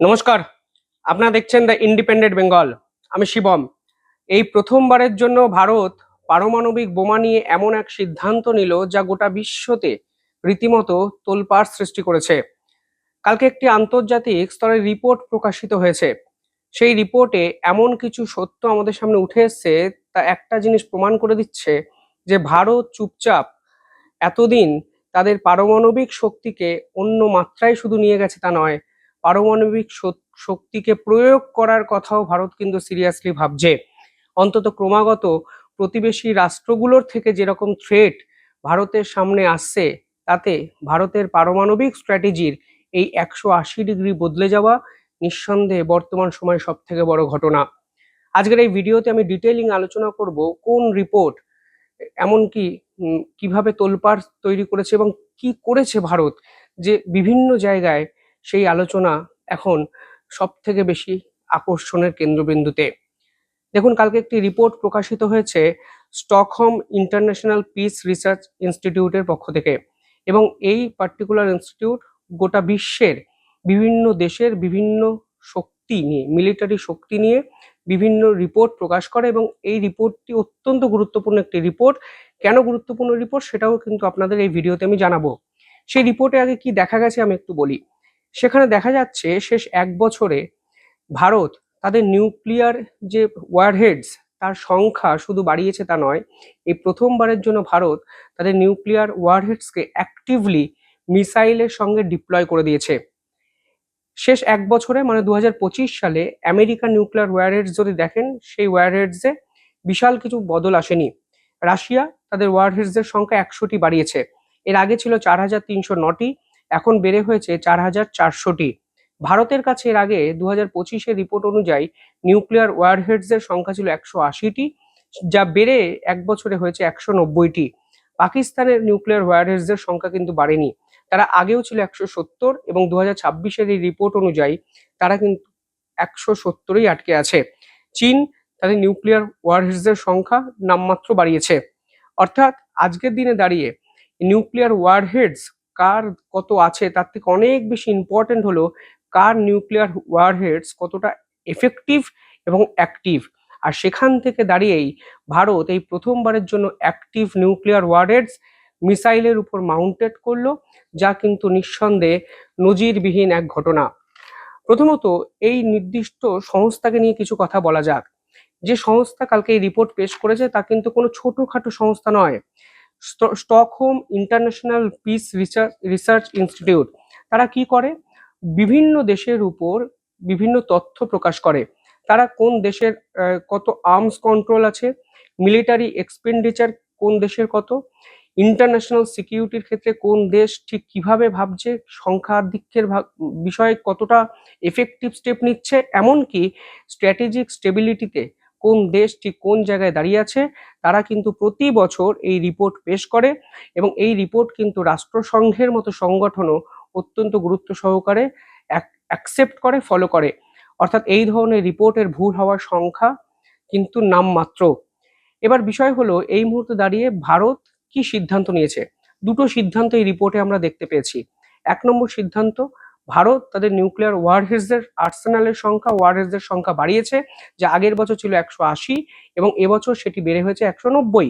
নমস্কার, আপনারা দেখছেন দ্য ইন্ডিপেন্ডেন্ট বেঙ্গল। আমি শিবম। এই প্রথমবারের জন্য ভারত পারমাণবিক বোমা নিয়ে এমন এক সিদ্ধান্ত নিল যা গোটা বিশ্বতে রীতিমতো তোলপাড় সৃষ্টি করেছে। কালকে একটি আন্তর্জাতিক স্তরের রিপোর্ট প্রকাশিত হয়েছে। সেই রিপোর্টে এমন কিছু সত্য আমাদের সামনে উঠে এসছে, তা একটা জিনিস প্রমাণ করে দিচ্ছে যে ভারত চুপচাপ এতদিন তাদের পারমাণবিক শক্তিকে অন্য মাত্রায় শুধু নিয়ে গেছে তা নয়, পারমাণবিক শক্তিকে প্রয়োগ করার কথাও ভারত কিন্তু সিরিয়াসলি ভাবছে। অন্তত ক্রমাগত প্রতিবেশী রাষ্ট্রগুলোর থেকে যেরকম থ্রেট ভারতের সামনে আসছে, তাতে ভারতের পারমাণবিক স্ট্র্যাটেজির এই 180 ডিগ্রি বদলে যাওয়া নিঃসন্দেহে বর্তমান সময়ে সব থেকে বড় ঘটনা। আজকের এই ভিডিওতে আমি ডিটেইলিং আলোচনা করব কোন রিপোর্ট, এমনকি কিভাবে তোলপাড় তৈরি করেছে এবং কি করেছে ভারত, যে বিভিন্ন জায়গায় সেই আলোচনা এখন সব থেকে বেশি আকর্ষণের কেন্দ্রবিন্দুতে। দেখুন, কালকে একটি রিপোর্ট প্রকাশিত হয়েছে স্টকহোম ইন্টারন্যাশনাল পিস রিসার্চ ইনস্টিটিউটের পক্ষ থেকে, এবং এই পার্টিকুলার ইনস্টিটিউট গোটা বিশ্বের বিভিন্ন দেশের বিভিন্ন শক্তি নিয়ে, মিলিটারি শক্তি নিয়ে বিভিন্ন রিপোর্ট প্রকাশ করে, এবং এই রিপোর্টটি অত্যন্ত গুরুত্বপূর্ণ একটি রিপোর্ট। কেন গুরুত্বপূর্ণ রিপোর্ট সেটাও কিন্তু আপনাদের এই ভিডিওতে আমি জানাবো। সেই রিপোর্টে আগে কি দেখা গেছে আমি একটু বলি। সেখানে দেখা যাচ্ছে শেষ 1 বছরে ভারত তাদের নিউক্লিয়ার যে ওয়ারহেডস, তার সংখ্যা শুধু বাড়িয়েছে তা নয়, এই প্রথমবারের জন্য ভারত তাদের নিউক্লিয়ার ওয়ারহেডসকে অ্যাক্টিভলি মিসাইলের সঙ্গে ডিপ্লয় করে দিয়েছে। শেষ 1 বছরে মানে 2025 সালে আমেরিকান নিউক্লিয়ার ওয়ারহেডস যদি দেখেন, সেই ওয়ারহেডসে বিশাল কিছু বদল আসেনি। রাশিয়া তাদের ওয়ারহেডসের সংখ্যা 100টি বাড়িয়েছে। এর আগে ছিল 4309টি, এখন বেড়ে হয়েছে 4400টি। ভারতের কাছে এর আগে 2025-এর রিপোর্ট অনুযায়ী নিউক্লিয়ার ওয়ারহেডসের সংখ্যা ছিল 180টি, যা বেড়ে 1 বছরে হয়েছে 190টি। পাকিস্তানের নিউক্লিয়ার ওয়ারহেডসের সংখ্যা কিন্তু বাড়েনি, তারা আগেও ছিল 170, এবং 2026-এর এই রিপোর্ট অনুযায়ী তারা কিন্তু 170-ই আটকে আছে। চীন তাদের নিউক্লিয়ার ওয়ারহেডসের সংখ্যা নামমাত্র বাড়িয়েছে। অর্থাৎ আজকের দিনে দাঁড়িয়ে নিউক্লিয়ার ওয়ারহেডস কার কত আছে তার থেকে অনেক বেশি ইম্পর্টেন্ট হলো কার নিউক্লিয়ার ওয়ারহেডস কতটা এফেক্টিভ এবং অ্যাক্টিভ। আর সেখান থেকে দাঁড়িয়েই ভারত এই প্রথমবারের জন্য অ্যাক্টিভ নিউক্লিয়ার ওয়ারহেডস মিসাইলের উপর মাউন্টেড করলো, যা কিন্তু নিঃসন্দেহে নজিরবিহীন এক ঘটনা। প্রথমত এই নির্দিষ্ট সংস্থাকে নিয়ে কিছু কথা বলা যাক। যে সংস্থা কালকে এই রিপোর্ট পেশ করেছে তা কিন্তু কোনো ছোটখাটো সংস্থা নয়। Stockholm international piece research institute, তারা কি করে? বিভিন্ন দেশের উপর বিভিন্ন তথ্য প্রকাশ করে। তারা কোন দেশের কত আর্মস কন্ট্রোল আছে, মিলিটারি এক্সপেন্ডিচার কোন দেশের কত, ইন্টারন্যাশনাল সিকিউরিটির ক্ষেত্রে কোন দেশ ঠিক কিভাবে ভাবছে, সংখ্যাধিক্যের বিষয়ে কতটা এফেক্টিভ স্টেপ নিচ্ছে, এমনকি স্ট্র্যাটেজিক স্টেবিলিটিতে কোন দেশ ঠিক কোন জায়গায় দাঁড়িয়ে আছে, তারা কিন্তু প্রতি বছর এই রিপোর্ট পেশ করে। এবং এই রিপোর্ট কিন্তু রাষ্ট্রসংঘের মতো সংগঠনও অত্যন্ত গুরুত্ব সহকারে অ্যাকসেপ্ট করে, ফলো করে। অর্থাৎ এই ধরনের রিপোর্টের ভুল হওয়ার সংখ্যা কিন্তু নামমাত্র। এবার বিষয় হলো, এই মুহূর্তে দাঁড়িয়ে ভারত কি সিদ্ধান্ত নিয়েছে। দুটো সিদ্ধান্ত এই রিপোর্টে আমরা দেখতে পেয়েছি। 1 নম্বর সিদ্ধান্ত, ভারত তাদের নিউক্লিয়ার ওয়ারহেডসের আর্সেনালের সংখ্যা, ওয়ারহেডসের সংখ্যা বাড়িয়েছে, যা আগের বছর ছিল 180 এবং এবছর সেটি বেড়ে হয়েছে 190।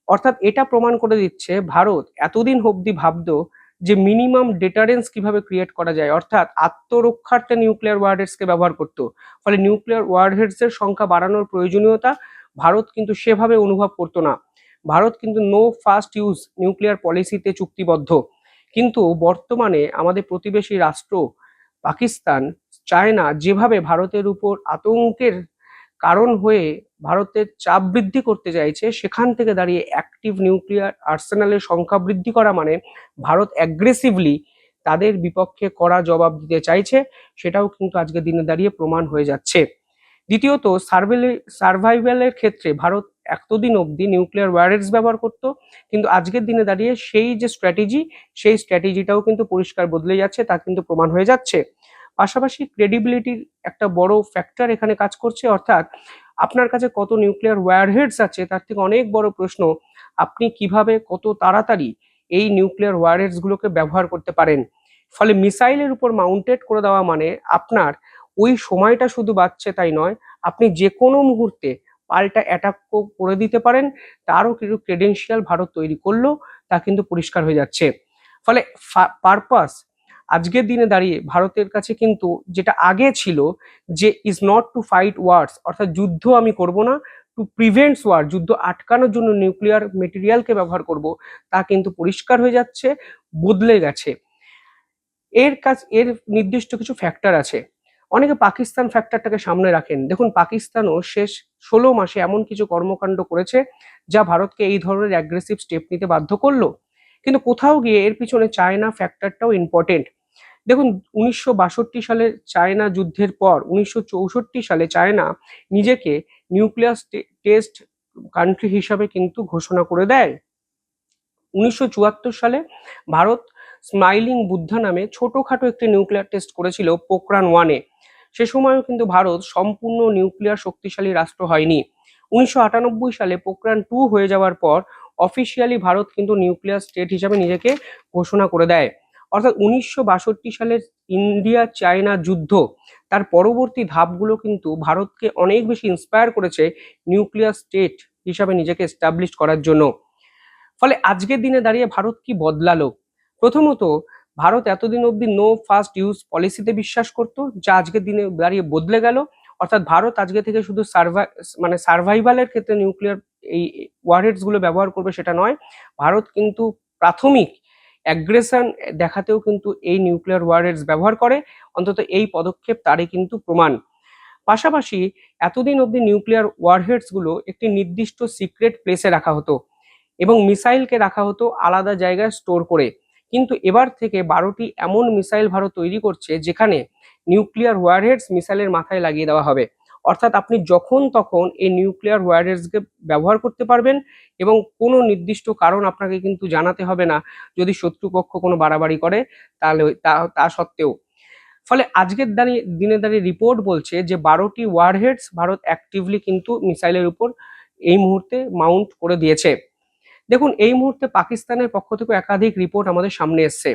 অর্থাৎ এটা প্রমাণ করে দিচ্ছে ভারত এতদিন অবধি ভাবতো যে মিনিমাম ডেটারেন্স কিভাবে ক্রিয়েট করা যায়, অর্থাৎ আত্মরক্ষার্থে নিউক্লিয়ার ওয়ারহেডসকে ব্যবহার করতো। ফলে নিউক্লিয়ার ওয়ারহেডসের সংখ্যা বাড়ানোর প্রয়োজনীয়তা ভারত কিন্তু সেভাবে অনুভব করতো না। ভারত কিন্তু নো ফার্স্ট ইউজ নিউক্লিয়ার পলিসিতে চুক্তিবদ্ধ। কিন্তু বর্তমানে আমাদের প্রতিবেশী রাষ্ট্র পাকিস্তান, চায়না যেভাবে ভারতের উপর আতঙ্কের কারণ হয়ে ভারতের চাপ বৃদ্ধি করতে চাইছে, সেখান থেকে দাঁড়িয়ে অ্যাক্টিভ নিউক্লিয়ার আর্সেনালের সংখ্যা বৃদ্ধি করা মানে ভারত অ্যাগ্রেসিভলি তাদের বিপক্ষে কড়া জবাব দিতে চাইছে, সেটাও কিন্তু আজকের দিনে দাঁড়িয়ে প্রমাণ হয়ে যাচ্ছে। দ্বিতীয়ত, সার্ভাইভালের ক্ষেত্রে ভারত এতদিন অবধি নিউক্লিয়ার ওয়ারহেডস ব্যবহার করতো, কিন্তু আজকের দিনে দাঁড়িয়ে সেই যে স্ট্র্যাটেজি, সেই স্ট্র্যাটেজিটাও কিন্তু পরিষ্কার বদলে যাচ্ছে, তা কিন্তু প্রমাণ হয়ে যাচ্ছে। পাশাপাশি ক্রেডিবিলিটির একটা বড় ফ্যাক্টর এখানে কাজ করছে। অর্থাৎ আপনার কাছে কত নিউক্লিয়ার ওয়ারহেডস আছে তার থেকে অনেক বড় প্রশ্ন, আপনি কিভাবে কত তাড়াতাড়ি এই নিউক্লিয়ার ওয়ারহেডস গুলোকে ব্যবহার করতে পারেন। ফলে মিসাইলের উপর মাউন্টেড করে দেওয়া মানে আপনার ওই সময়টা শুধু বাঁচছে তাই নয়, আপনি যে কোনো মুহূর্তে পাল্টা অ্যাটাক করে দিতে পারেন। তারও কিছু ক্রেডেনশিয়াল ভারত তৈরি করলো, তা কিন্তু পরিষ্কার হয়ে যাচ্ছে। ফলে পারপাস আজকের দিনে দাঁড়িয়ে ভারতের কাছে কিন্তু যেটা আগে ছিল যে ইজ নট টু ফাইট ওয়ার্স, অর্থাৎ যুদ্ধ আমি করব না, টু প্রিভেন্টস ওয়ার, যুদ্ধ আটকানোর জন্য নিউক্লিয়ার মেটেরিয়ালকে ব্যবহার করব, তা কিন্তু পরিষ্কার হয়ে যাচ্ছে, বদলে গেছে। এর নির্দিষ্ট কিছু ফ্যাক্টর আছে। অনেকে পাকিস্তান ফ্যাক্টরটাকে সামনে রাখেন। দেখুন, পাকিস্তানও শেষ 16 মাসে এমন কিছু কর্মকাণ্ড করেছে যা ভারতকে এই ধরনের অ্যাগ্রেসিভ স্টেপ নিতে বাধ্য করলো। কিন্তু কোথাও গিয়ে এর পিছনে চায়না ফ্যাক্টরটাও ইম্পর্টেন্ট। দেখুন, 1962 সালে চায়না যুদ্ধের পর 1964 সালে চায়না নিজেকে নিউক্লিয়ার টেস্ট কান্ট্রি হিসাবে কিন্তু ঘোষণা করে দেয়। 1974 সালে ভারত স্মাইলিং বুদ্ধা নামে ছোটখাটো একটি নিউক্লিয়ার টেস্ট করেছিল পোখরান-1-এ। সে সময়ও কিন্তু ভারত সম্পূর্ণ নিউক্লিয়ার শক্তিশালী রাষ্ট্র হয়নি। 1998 সালে পোখরান-2 হয়ে যাওয়ার পর অফিসিয়ালি ভারত কিন্তু নিউক্লিয়ার স্টেট হিসাবে নিজেকে ঘোষণা করে দেয়। অর্থাৎ 1962 সালের ইন্ডিয়া চায়না যুদ্ধ, তার পরবর্তী ধাপগুলো কিন্তু ভারতকে অনেক বেশি ইন্সপায়ার করেছে নিউক্লিয়ার স্টেট হিসাবে নিজেকে এস্টাবলিশ করার জন্য। ফলে আজকের দিনে দাঁড়িয়ে ভারত কি বদলালো? প্রথমত, ভারত এতদিন অবধি নো ফার্স্ট ইউজ পলিসিতে বিশ্বাস করত, যা আজকের দিনে দাঁড়িয়ে বদলে গেল। অর্থাৎ ভারত আজকে থেকে শুধু সার্ভাইভালের ক্ষেত্রে নিউক্লিয়ার এই ওয়ারহেডস গুলো ব্যবহার করবে সেটা নয়, ভারত কিন্তু প্রাথমিক অ্যাগ্রেশন দেখাতেও কিন্তু এই নিউক্লিয়ার ওয়ারহেডস ব্যবহার করে। অন্তত এই পদক্ষেপ তারই কিন্তু প্রমাণ। পাশাপাশি এতদিন অবধি নিউক্লিয়ার ওয়ারহেডস গুলো একটি নির্দিষ্ট সিক্রেট প্লেসে রাখা হতো এবং মিসাইলকে রাখা হতো আলাদা জায়গায় স্টোর করে। কিন্তু এবার থেকে 12টি এমন মিসাইল ভারত তৈরি করছে যেখানে নিউক্লিয়ার ওয়ারহেডস মিসাইলের মাথায় লাগিয়ে দেওয়া হবে। অর্থাৎ আপনি যখন তখন এই নিউক্লিয়ার ওয়ারহেডসকে ব্যবহার করতে পারবেন এবং কোনো নির্দিষ্ট কারণ আপনাকে কিন্তু জানাতে হবে না যদি শত্রুপক্ষ কোনো বাড়াবাড়ি করে, তাহলে তা সত্ত্বেও। ফলে আজকের দিনে দাঁড়িয়ে রিপোর্ট বলছে যে 12টি ওয়ারহেডস ভারত অ্যাক্টিভলি কিন্তু মিসাইলের উপর এই মুহূর্তে মাউন্ট করে দিয়েছে। দেখুন, এই মুহূর্তে পাকিস্তানের পক্ষ থেকে একাধিক রিপোর্ট আমাদের সামনে এসছে।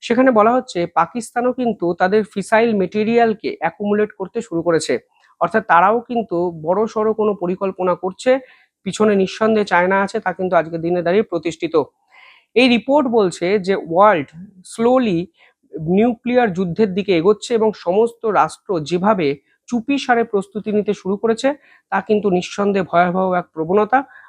সেখানে বলা হচ্ছে পাকিস্তানও কিন্তু তাদের ফিসাইল মেটেরিয়ালকে অ্যাকুমুলেট করতে শুরু করেছে। অর্থাৎ তারাও কিন্তু বড় সড়ো কোনো পরিকল্পনা করছে, পিছনে নিঃসন্দেহে চায়না আছে, তা কিন্তু আজকের দিনে দাঁড়িয়ে প্রতিষ্ঠিত। এই রিপোর্ট বলছে যে ওয়ার্ল্ড স্লোলি নিউক্লিয়ার যুদ্ধের দিকে এগোচ্ছে এবং সমস্ত রাষ্ট্র যেভাবে চুপিসারে প্রস্তুতি নিতে শুরু করেছে তা কিন্তু নিঃসন্দেহে ভয়াবহ এক প্রবণতা।